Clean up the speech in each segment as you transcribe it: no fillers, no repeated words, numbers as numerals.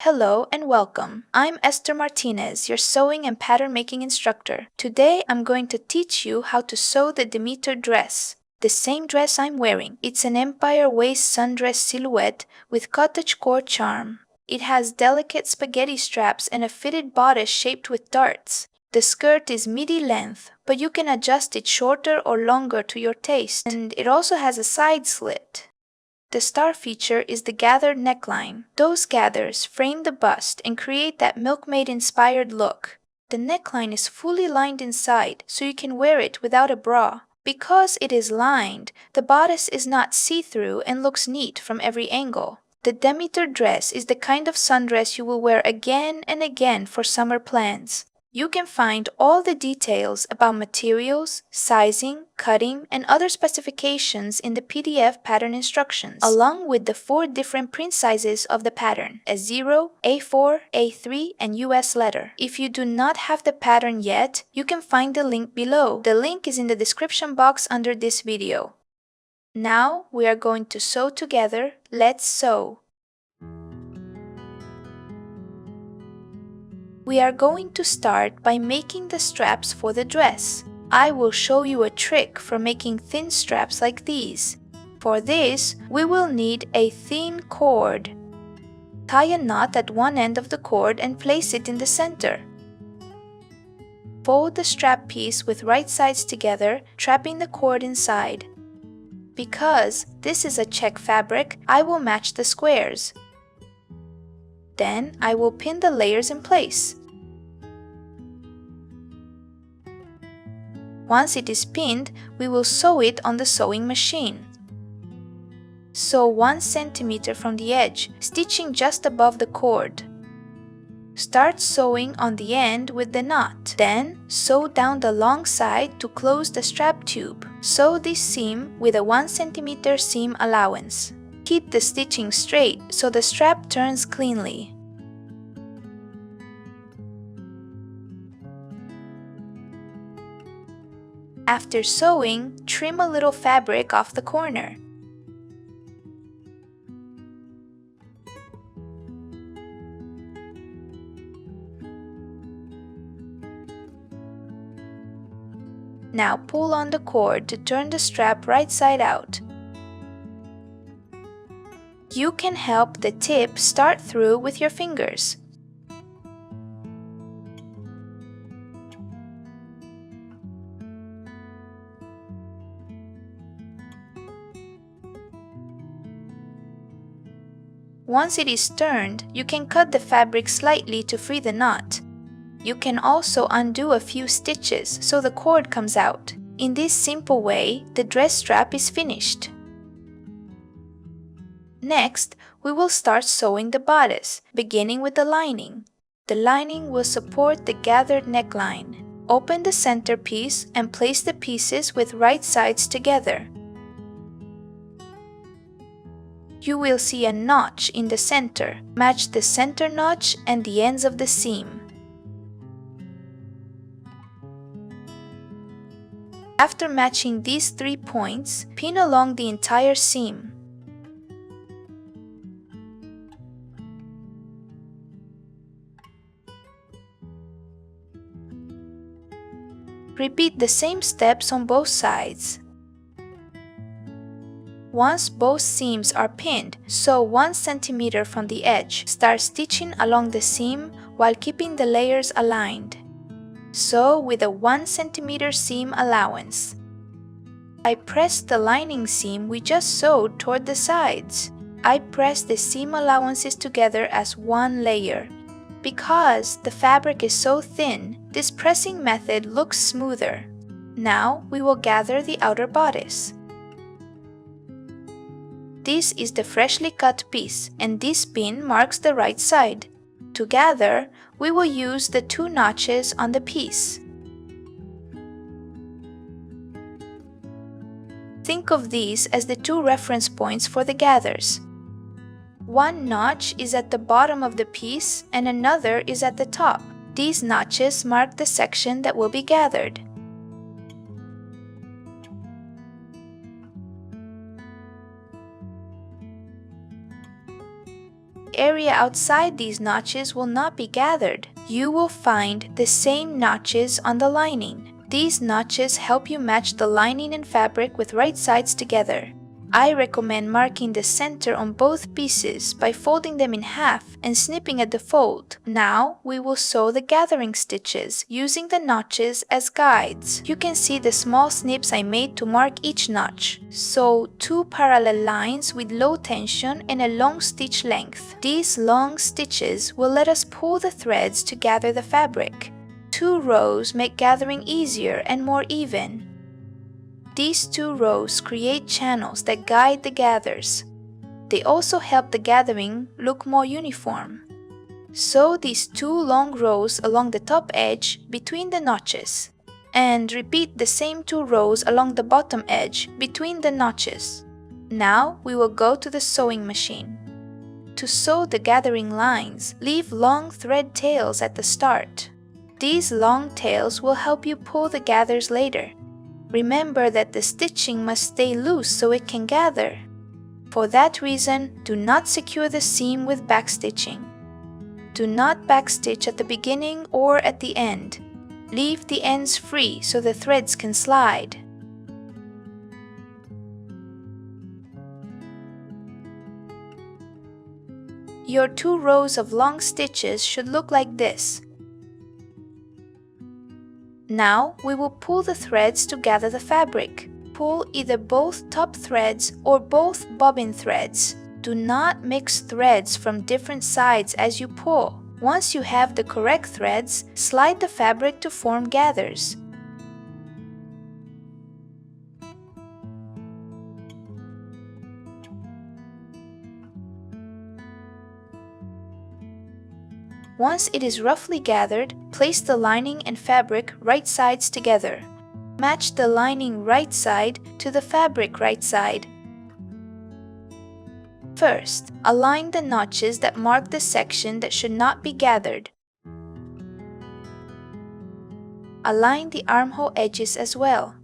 Hello and welcome. I'm Esther Martinez, your sewing and pattern making instructor. Today I'm going to teach you how to sew the Demeter dress. The same dress I'm wearing. It's an empire waist sundress silhouette with cottagecore charm. It has delicate spaghetti straps and a fitted bodice shaped with darts. The skirt is midi length, but you can adjust it shorter or longer to your taste. And it also has a side slit. The star feature is the gathered neckline. Those gathers frame the bust and create that MILKMAID inspired look. The neckline is fully lined inside, so you can wear it without a bra. Because it is lined, the bodice is not see-through and looks neat from every angle. The Demeter dress is the kind of sundress you will wear again and again for summer plans. You can find all the details about materials, sizing, cutting, and other specifications in the PDF pattern instructions, along with the 4 different print sizes of the pattern: A0, A4, A3, and US letter. If you do not have the pattern yet, you can find the link below. The link is in the description box under this video. Now we are going to sew together. Let's sew. We are going to start by making the straps for the dress. I will show you a trick for making thin straps like these. For this, we will need a thin cord. Tie a knot at one end of the cord and place it in the center. Fold the strap piece with right sides together, trapping the cord inside. Because this is a check fabric, I will match the squares. Then I will pin the layers in place. Once it is pinned, we will sew it on the sewing machine. Sew 1 centimeter from the edge, stitching just above the cord. Start sewing on the end with the knot. Then, sew down the long side to close the strap tube. Sew this seam with a 1 centimeter seam allowance. Keep the stitching straight so the strap turns cleanly. After sewing, trim a little fabric off the corner. Now pull on the cord to turn the strap right side out. You can help the tip start through with your fingers. Once it is turned, you can cut the fabric slightly to free the knot. You can also undo a few stitches so the cord comes out. In this simple way, the dress strap is finished. Next, we will start sewing the bodice, beginning with the lining. The lining will support the gathered neckline. Open the center piece and place the pieces with right sides together. You will see a notch in the center. Match the center notch and the ends of the seam. After matching these 3 points, pin along the entire seam. Repeat the same steps on both sides. Once both seams are pinned, sew 1 centimeter from the edge. Start stitching along the seam while keeping the layers aligned. Sew with a 1 centimeter seam allowance. I press the lining seam we just sewed toward the sides. I press the seam allowances together as one layer. Because the fabric is so thin, this pressing method looks smoother. Now we will gather the outer bodice. This is the freshly cut piece, and this pin marks the right side. To gather, we will use the 2 notches on the piece. Think of these as the 2 reference points for the gathers. One notch is at the bottom of the piece and another is at the top. These notches mark the section that will be gathered. area outside these notches will not be gathered. You will find the same notches on the lining. These notches help you match the lining and fabric with right sides together. I recommend marking the center on both pieces by folding them in half and snipping at the fold. Now we will sew the gathering stitches using the notches as guides. You can see the small snips I made to mark each notch. Sew 2 parallel lines with low tension and a long stitch length. These long stitches will let us pull the threads to gather the fabric. 2 rows make gathering easier and more even. These 2 rows create channels that guide the gathers. They also help the gathering look more uniform. Sew these 2 long rows along the top edge between the notches, and repeat the same 2 rows along the bottom edge between the notches. Now we will go to the sewing machine. To sew the gathering lines, leave long thread tails at the start. These long tails will help you pull the gathers later. Remember that the stitching must stay loose so it can gather. For that reason, do not secure the seam with backstitching. Do not backstitch at the beginning or at the end. Leave the ends free so the threads can slide. Your 2 rows of long stitches should look like this. Now we will pull the threads to gather the fabric. Pull either both top threads or both bobbin threads. Do not mix threads from different sides as you pull. Once you have the correct threads, slide the fabric to form gathers. Once it is roughly gathered, place the lining and fabric right sides together. Match the lining right side to the fabric right side. First, align the notches that mark the section that should not be gathered. Align the armhole edges as well.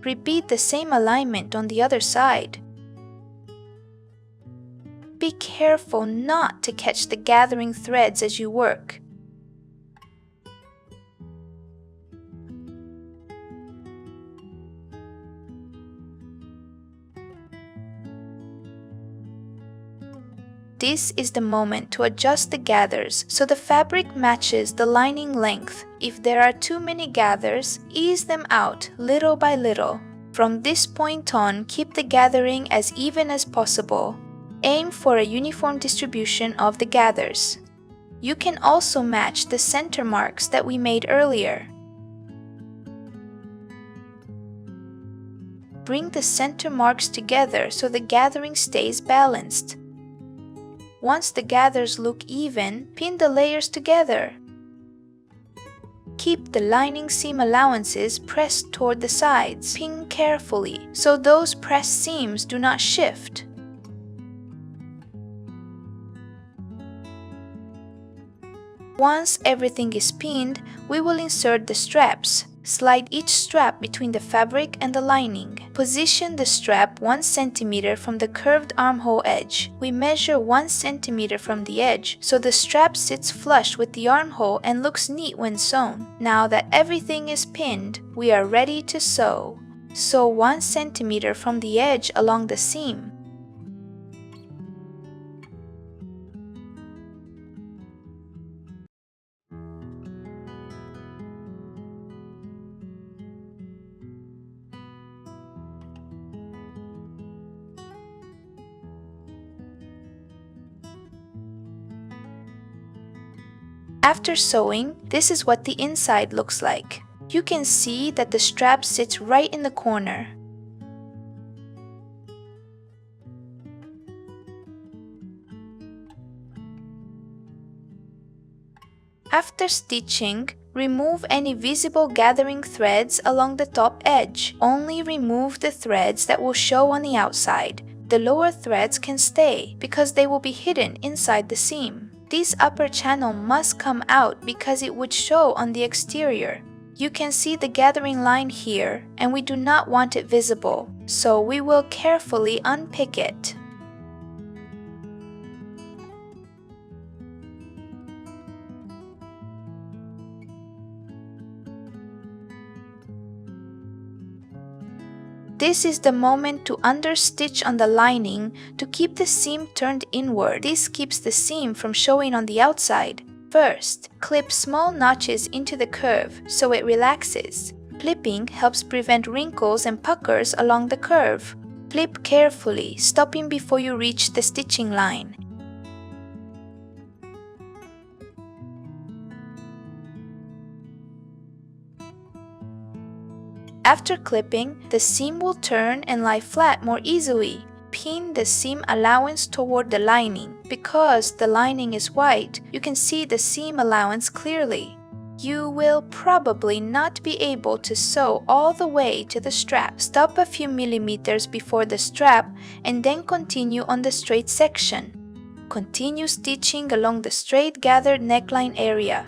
Repeat the same alignment on the other side. Be careful not to catch the gathering threads as you work. This is the moment to adjust the gathers so the fabric matches the lining length. If there are too many gathers, ease them out little by little. From this point on, keep the gathering as even as possible. Aim for a uniform distribution of the gathers. You can also match the center marks that we made earlier. Bring the center marks together so the gathering stays balanced. Once the gathers look even, pin the layers together. Keep the lining seam allowances pressed toward the sides. Pin carefully so those pressed seams do not shift. Once everything is pinned, we will insert the straps. Slide each strap between the fabric and the lining. Position the strap 1 cm from the curved armhole edge. We measure 1 cm from the edge so the strap sits flush with the armhole and looks neat when sewn. Now that everything is pinned, we are ready to sew. Sew 1 cm from the edge along the seam. After sewing, this is what the inside looks like. You can see that the strap sits right in the corner. After stitching, remove any visible gathering threads along the top edge. Only remove the threads that will show on the outside. The lower threads can stay because they will be hidden inside the seam. This upper channel must come out because it would show on the exterior. You can see the gathering line here, and we do not want it visible, so we will carefully unpick it. This is the moment to understitch on the lining to keep the seam turned inward. This keeps the seam from showing on the outside. First, clip small notches into the curve so it relaxes. Clipping helps prevent wrinkles and puckers along the curve. Clip carefully, stopping before you reach the stitching line. After clipping, the seam will turn and lie flat more easily. Pin the seam allowance toward the lining. Because the lining is white, you can see the seam allowance clearly. You will probably not be able to sew all the way to the strap. Stop a few millimeters before the strap and then continue on the straight section. Continue stitching along the straight gathered neckline area.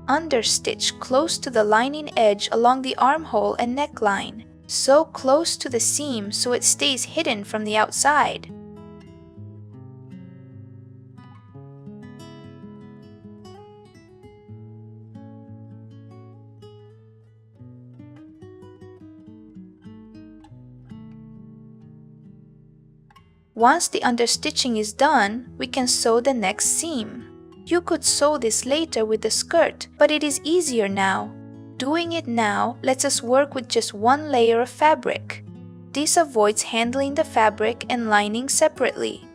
Understitch close to the lining edge along the armhole and neckline. Sew close to the seam so it stays hidden from the outside. Once the understitching is done, we can sew the next seam. You could sew this later with the skirt, but it is easier now. Doing it now lets us work with just one layer of fabric. This avoids handling the fabric and lining separately.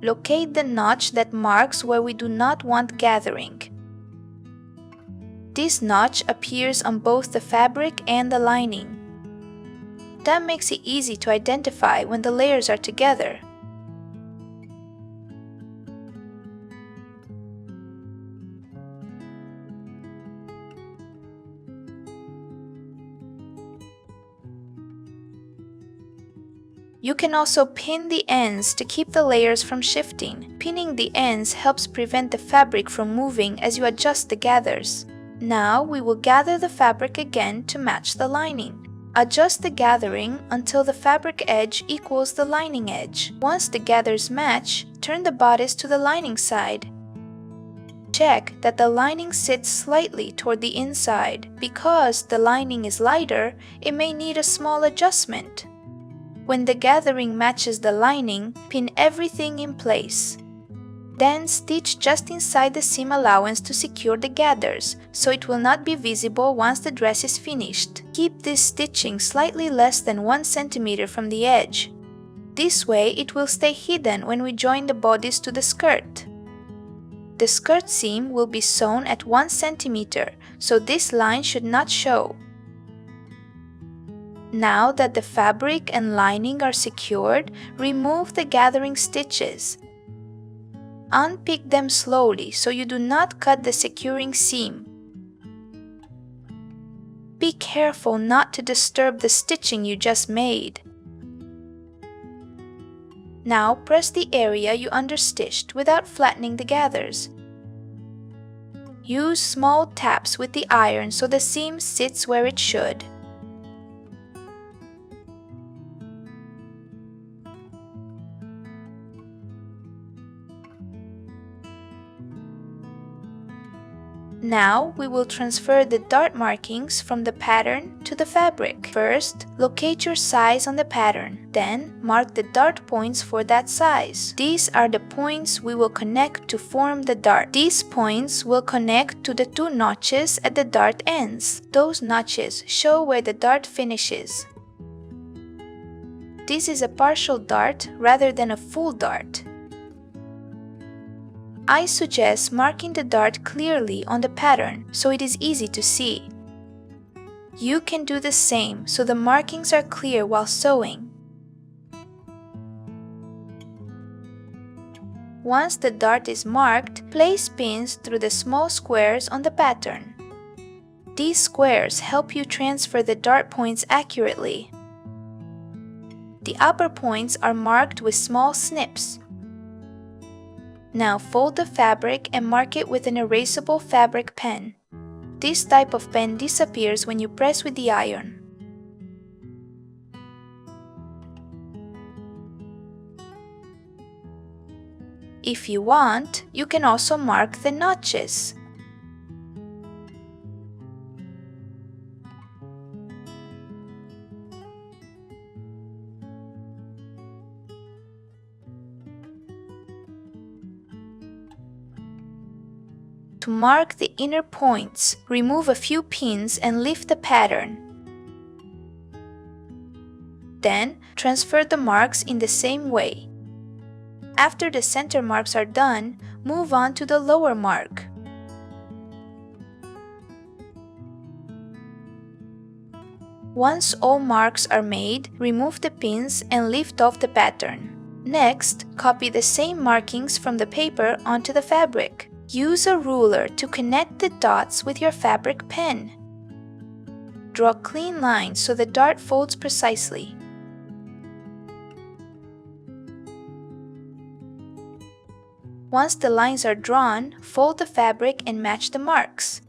Locate the notch that marks where we do not want gathering. This notch appears on both the fabric and the lining. That makes it easy to identify when the layers are together. You can also pin the ends to keep the layers from shifting. Pinning the ends helps prevent the fabric from moving as you adjust the gathers. Now we will gather the fabric again to match the lining. Adjust the gathering until the fabric edge equals the lining edge. Once the gathers match, turn the bodice to the lining side. Check that the lining sits slightly toward the inside. Because the lining is lighter, it may need a small adjustment. When the gathering matches the lining, pin everything in place. Then stitch just inside the seam allowance to secure the gathers, so it will not be visible once the dress is finished. Keep this stitching slightly less than 1 cm from the edge. This way it will stay hidden when we join the bodice to the skirt. The skirt seam will be sewn at 1 cm, so this line should not show. Now that the fabric and lining are secured, remove the gathering stitches. Unpick them slowly so you do not cut the securing seam. Be careful not to disturb the stitching you just made. Now press the area you understitched without flattening the gathers. Use small taps with the iron so the seam sits where it should. Now we will transfer the dart markings from the pattern to the fabric. First, locate your size on the pattern. Then, mark the dart points for that size. These are the points we will connect to form the dart. These points will connect to the 2 notches at the dart ends. Those notches show where the dart finishes. This is a partial dart rather than a full dart. I suggest marking the dart clearly on the pattern so it is easy to see. You can do the same so the markings are clear while sewing. Once the dart is marked, place pins through the small squares on the pattern. These squares help you transfer the dart points accurately. The upper points are marked with small snips. Now fold the fabric and mark it with an erasable fabric pen. This type of pen disappears when you press with the iron. If you want, you can also mark the notches. To mark the inner points, remove a few pins and lift the pattern. Then, transfer the marks in the same way. After the center marks are done, move on to the lower mark. Once all marks are made, remove the pins and lift off the pattern. Next, copy the same markings from the paper onto the fabric. Use a ruler to connect the dots with your fabric pen. Draw clean lines so the dart folds precisely. Once the lines are drawn, fold the fabric and match the marks.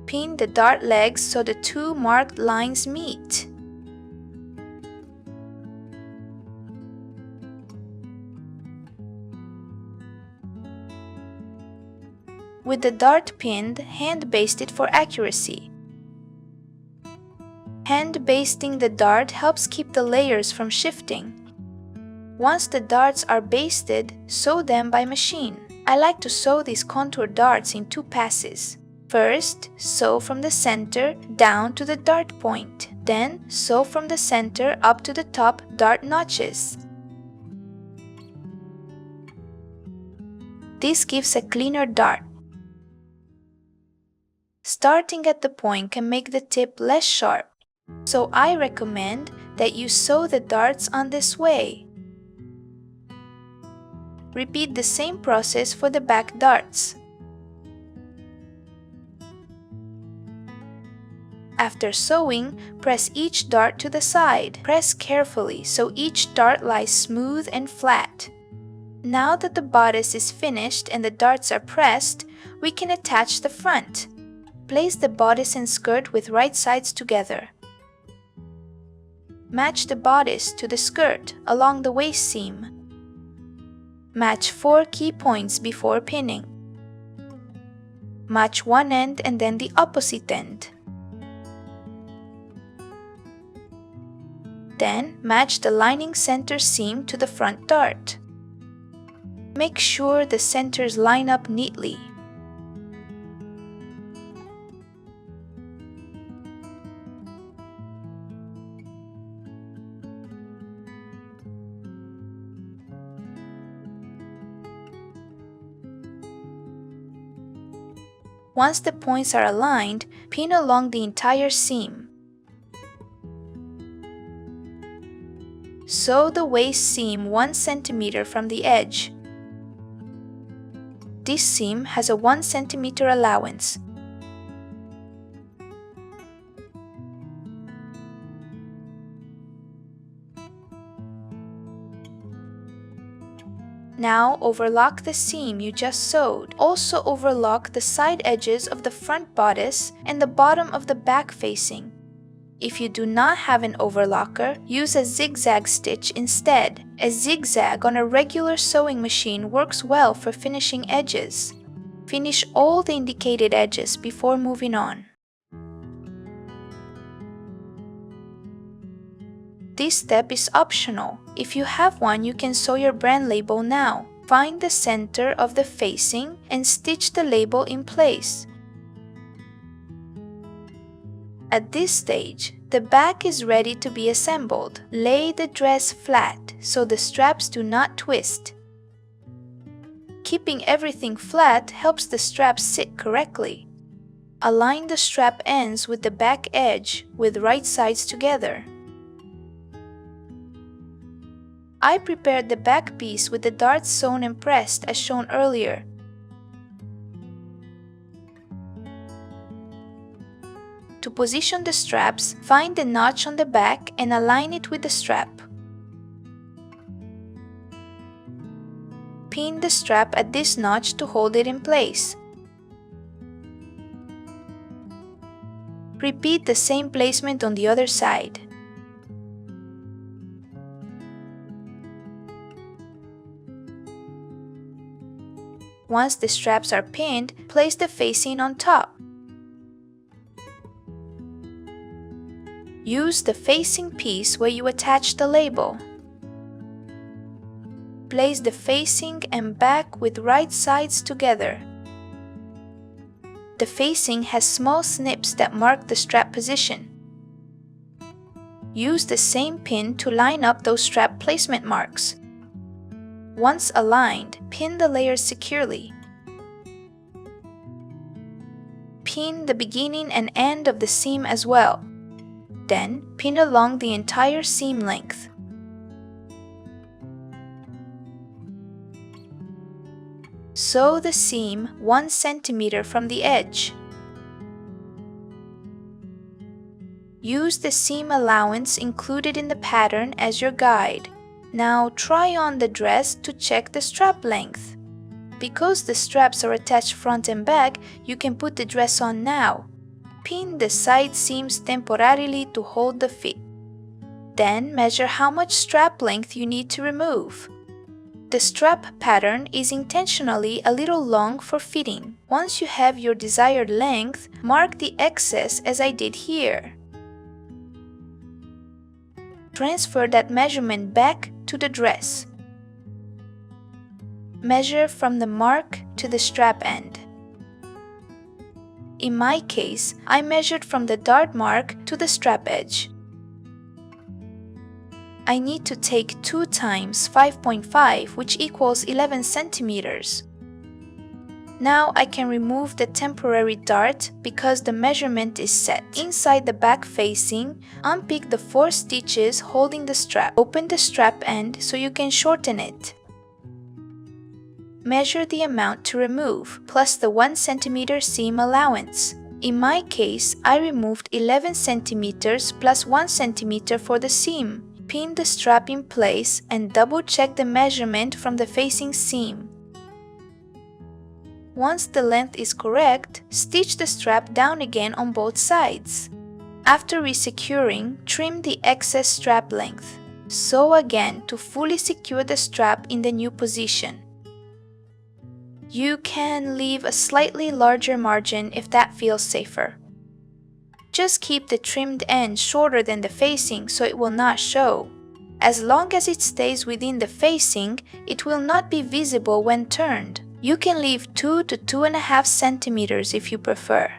Pin the dart legs so the two marked lines meet. With the dart pinned, hand baste it for accuracy. Hand basting the dart helps keep the layers from shifting. Once the darts are basted, sew them by machine. I like to sew these contour darts in 2 passes. First, sew from the center down to the dart point. Then, sew from the center up to the top dart notches. This gives a cleaner dart. Starting at the point can make the tip less sharp, so I recommend that you sew the darts on this way. Repeat the same process for the back darts. After sewing, press each dart to the side. Press carefully so each dart lies smooth and flat. Now that the bodice is finished and the darts are pressed, we can attach the front. Place the bodice and skirt with right sides together. Match the bodice to the skirt along the waist seam. Match 4 key points before pinning. Match one end and then the opposite end. Then match the lining center seam to the front dart. Make sure the centers line up neatly. Once the points are aligned, pin along the entire seam. Sew the waist seam 1 cm from the edge. This seam has a 1 cm allowance. Now overlock the seam you just sewed. Also overlock the side edges of the front bodice and the bottom of the back facing. If you do not have an overlocker, use a zigzag stitch instead. A zigzag on a regular sewing machine works well for finishing edges. Finish all the indicated edges before moving on. This step is optional. If you have one, you can sew your brand label now. Find the center of the facing and stitch the label in place. At this stage, the back is ready to be assembled. Lay the dress flat so the straps do not twist. Keeping everything flat helps the straps sit correctly. Align the strap ends with the back edge with right sides together. I prepared the back piece with the darts sewn and pressed as shown earlier. To position the straps, find the notch on the back and align it with the strap. pin the strap at this notch to hold it in place. Repeat the same placement on the other side. Once the straps are pinned, place the facing on top. Use the facing piece where you attach the label. Place the facing and back with right sides together. The facing has small snips that mark the strap position. Use the same pin to line up those strap placement marks. Once aligned, pin the layers securely. Pin the beginning and end of the seam as well. Then, pin along the entire seam length. Sew the seam 1 cm from the edge. Use the seam allowance included in the pattern as your guide. Now try on the dress to check the strap length. Because the straps are attached front and back, you can put the dress on now. Pin the side seams temporarily to hold the fit. Then measure how much strap length you need to remove. The strap pattern is intentionally a little long for fitting. Once you have your desired length, mark the excess as I did here. Transfer that measurement back to the dress. Measure from the mark to the strap end. In my case, I measured from the dart mark to the strap edge. I need to take 2 times 5.5, which equals 11 centimeters. Now I can remove the temporary dart because the measurement is set. Inside the back facing, unpick the 4 stitches holding the strap. Open the strap end so you can shorten it. Measure the amount to remove, plus the 1 cm seam allowance. In my case, I removed 11 cm plus 1 cm for the seam. Pin the strap in place and double-check the measurement from the facing seam. Once the length is correct, stitch the strap down again on both sides. After resecuring, trim the excess strap length. Sew again to fully secure the strap in the new position. You can leave a slightly larger margin if that feels safer. Just keep the trimmed end shorter than the facing so it will not show. As long as it stays within the facing, it will not be visible when turned. You can leave 2 to 2.5 centimeters if you prefer.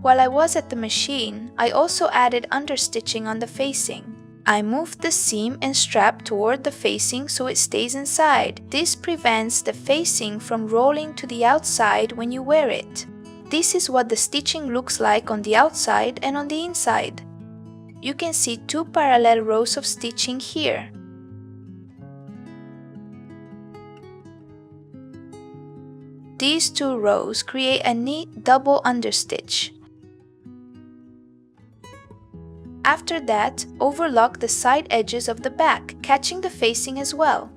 While I was at the machine, I also added understitching on the facing. I moved the seam and strap toward the facing so it stays inside. This prevents the facing from rolling to the outside when you wear it. This is what the stitching looks like on the outside and on the inside. You can see 2 parallel rows of stitching here. These 2 rows create a neat double understitch. After that, overlock the side edges of the back, catching the facing as well.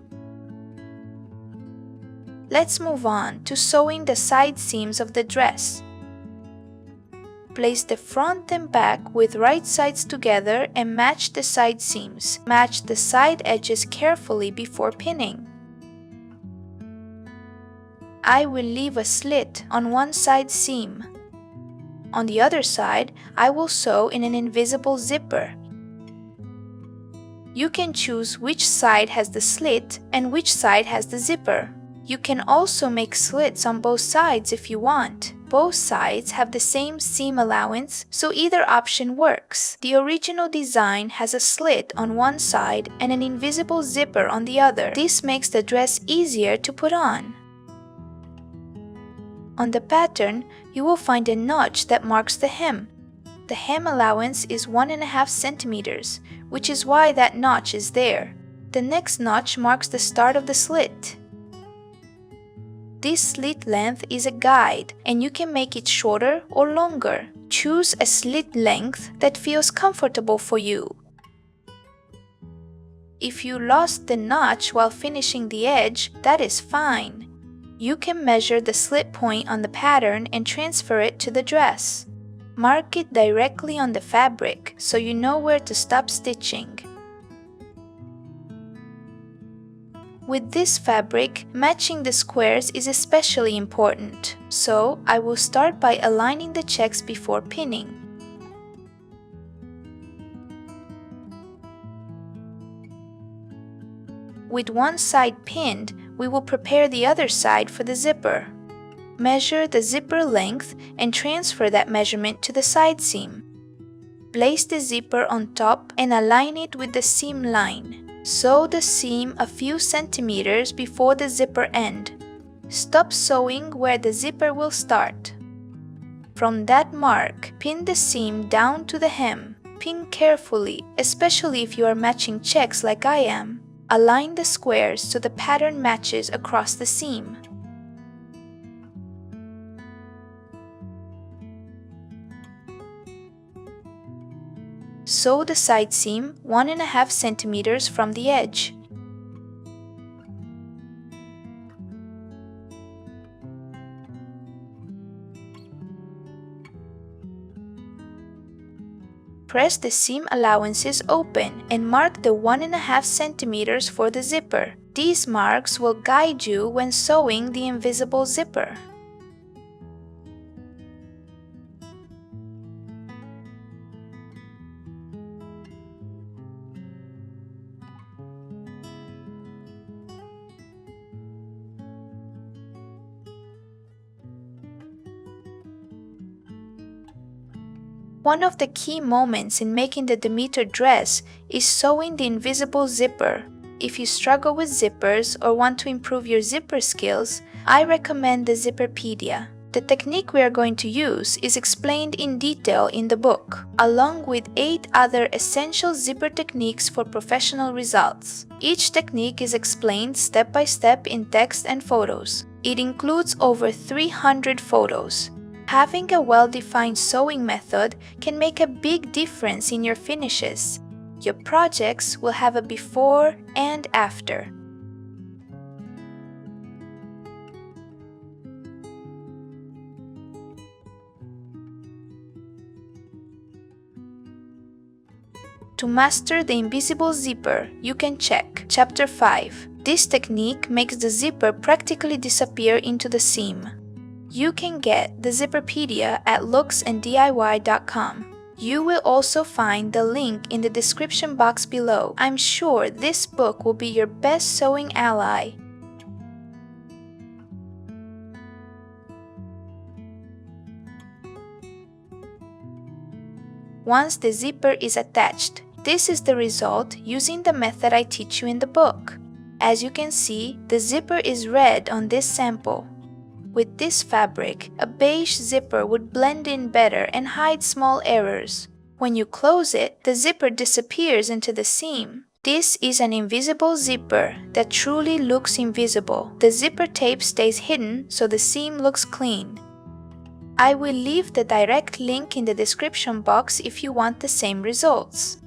Let's move on to sewing the side seams of the dress. Place the front and back with right sides together and match the side seams. Match the side edges carefully before pinning. I will leave a slit on one side seam. On the other side, I will sew in an invisible zipper. You can choose which side has the slit and which side has the zipper. You can also make slits on both sides if you want. Both sides have the same seam allowance, so either option works. The original design has a slit on one side and an invisible zipper on the other. This makes the dress easier to put on. On the pattern, you will find a notch that marks the hem. The hem allowance is 1.5 centimeters, which is why that notch is there. The next notch marks the start of the slit. This slit length is a guide, and you can make it shorter or longer. Choose a slit length that feels comfortable for you. If you lost the notch while finishing the edge, that is fine. You can measure the slit point on the pattern and transfer it to the dress. Mark it directly on the fabric so you know where to stop stitching. With this fabric, matching the squares is especially important, so I will start by aligning the checks before pinning. With one side pinned, we will prepare the other side for the zipper. Measure the zipper length and transfer that measurement to the side seam. Place the zipper on top and align it with the seam line. Sew the seam a few centimeters before the zipper end. Stop sewing where the zipper will start. From that mark, pin the seam down to the hem. Pin carefully, especially if you are matching checks like I am. Align the squares so the pattern matches across the seam. Sew the side seam 1.5 centimeters from the edge. Press the seam allowances open and mark the 1.5 centimeters for the zipper. These marks will guide you when sewing the invisible zipper. One of the key moments in making the Demeter dress is sewing the invisible zipper. If you struggle with zippers or want to improve your zipper skills, I recommend the Zipperpedia. The technique we are going to use is explained in detail in the book, along with 8 other essential zipper techniques for professional results. Each technique is explained step by step in text and photos. It includes over 300 photos. Having a well-defined sewing method can make a big difference in your finishes. Your projects will have a before and after. To master the invisible zipper, you can check Chapter 5. This technique makes the zipper practically disappear into the seam. You can get the Zipperpedia at looksanddiy.com. You will also find the link in the description box below. I'm sure this book will be your best sewing ally. Once the zipper is attached, this is the result using the method I teach you in the book. As you can see, the zipper is red on this sample. With this fabric, a beige zipper would blend in better and hide small errors. When you close it, the zipper disappears into the seam. This is an invisible zipper that truly looks invisible. The zipper tape stays hidden so the seam looks clean. I will leave the direct link in the description box if you want the same results.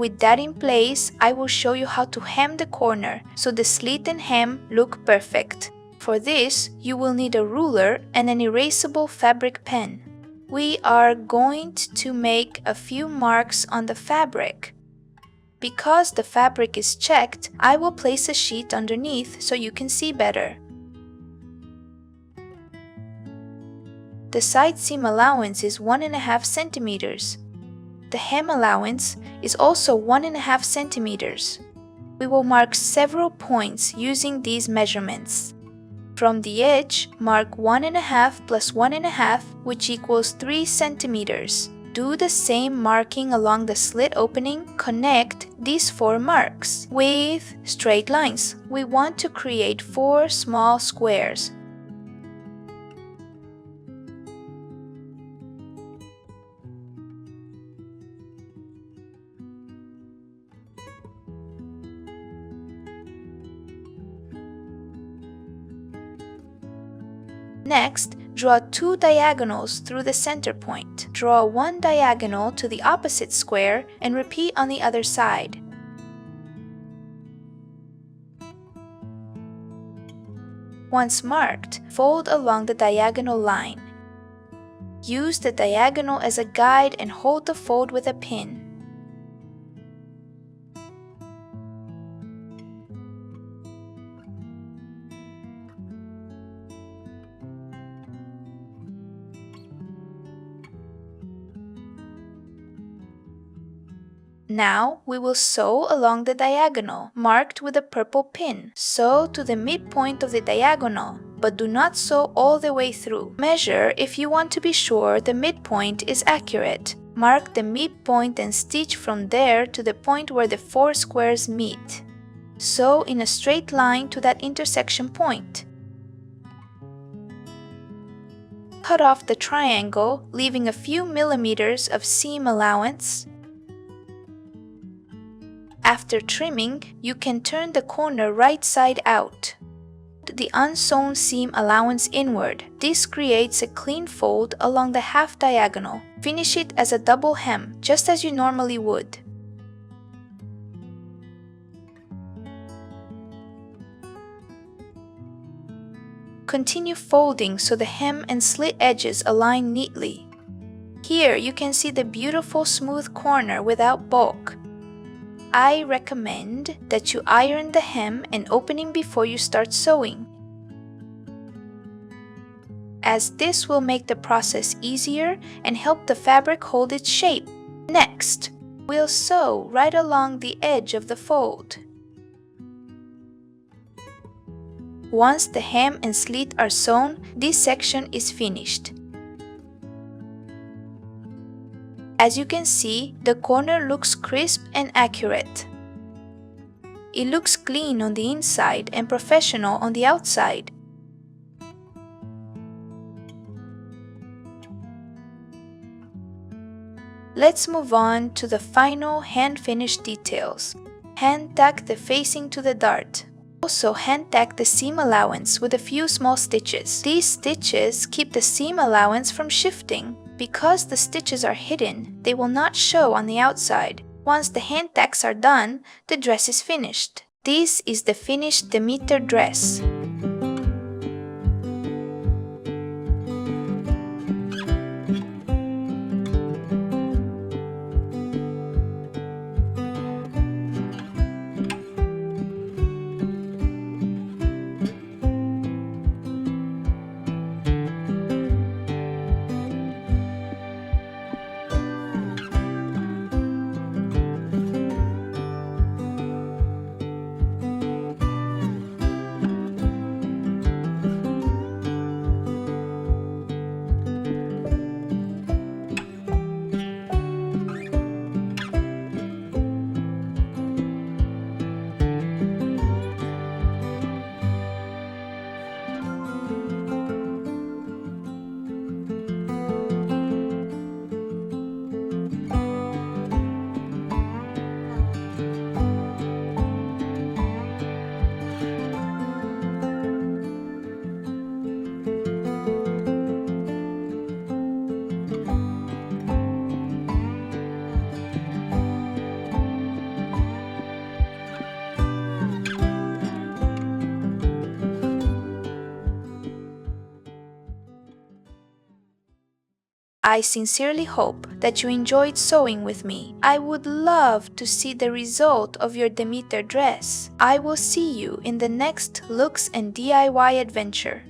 With that in place, I will show you how to hem the corner so the slit and hem look perfect. For this, you will need a ruler and an erasable fabric pen. We are going to make a few marks on the fabric. Because the fabric is checked, I will place a sheet underneath so you can see better. The side seam allowance is 1.5 centimeters. The hem allowance is also 1.5 centimeters. We will mark several points using these measurements. From the edge, mark 1.5 plus 1.5, which equals 3 centimeters. Do the same marking along the slit opening. Connect these 4 marks with straight lines. We want to create 4 small squares. Next, draw 2 diagonals through the center point. Draw 1 diagonal to the opposite square and repeat on the other side. Once marked, fold along the diagonal line. Use the diagonal as a guide and hold the fold with a pin. Now we will sew along the diagonal, marked with a purple pin. Sew to the midpoint of the diagonal, but do not sew all the way through. Measure if you want to be sure the midpoint is accurate. Mark the midpoint and stitch from there to the point where the 4 squares meet. Sew in a straight line to that intersection point. Cut off the triangle, leaving a few millimeters of seam allowance. After trimming, you can turn the corner right side out. The unsewn seam allowance inward. This creates a clean fold along the half diagonal. Finish it as a double hem, just as you normally would. Continue folding so the hem and slit edges align neatly. Here you can see the beautiful smooth corner without bulk. I recommend that you iron the hem and opening before you start sewing, as this will make the process easier and help the fabric hold its shape. Next, we'll sew right along the edge of the fold. Once the hem and slit are sewn, this section is finished. As you can see, the corner looks crisp and accurate. It looks clean on the inside and professional on the outside. Let's move on to the final hand-finished details. Hand tack the facing to the dart. Also hand tack the seam allowance with a few small stitches. These stitches keep the seam allowance from shifting. Because the stitches are hidden, they will not show on the outside. Once the hand tacks are done, the dress is finished. This is the finished Demeter dress. I sincerely hope that you enjoyed sewing with me. I would love to see the result of your Demeter dress. I will see you in the next Looks and DIY adventure.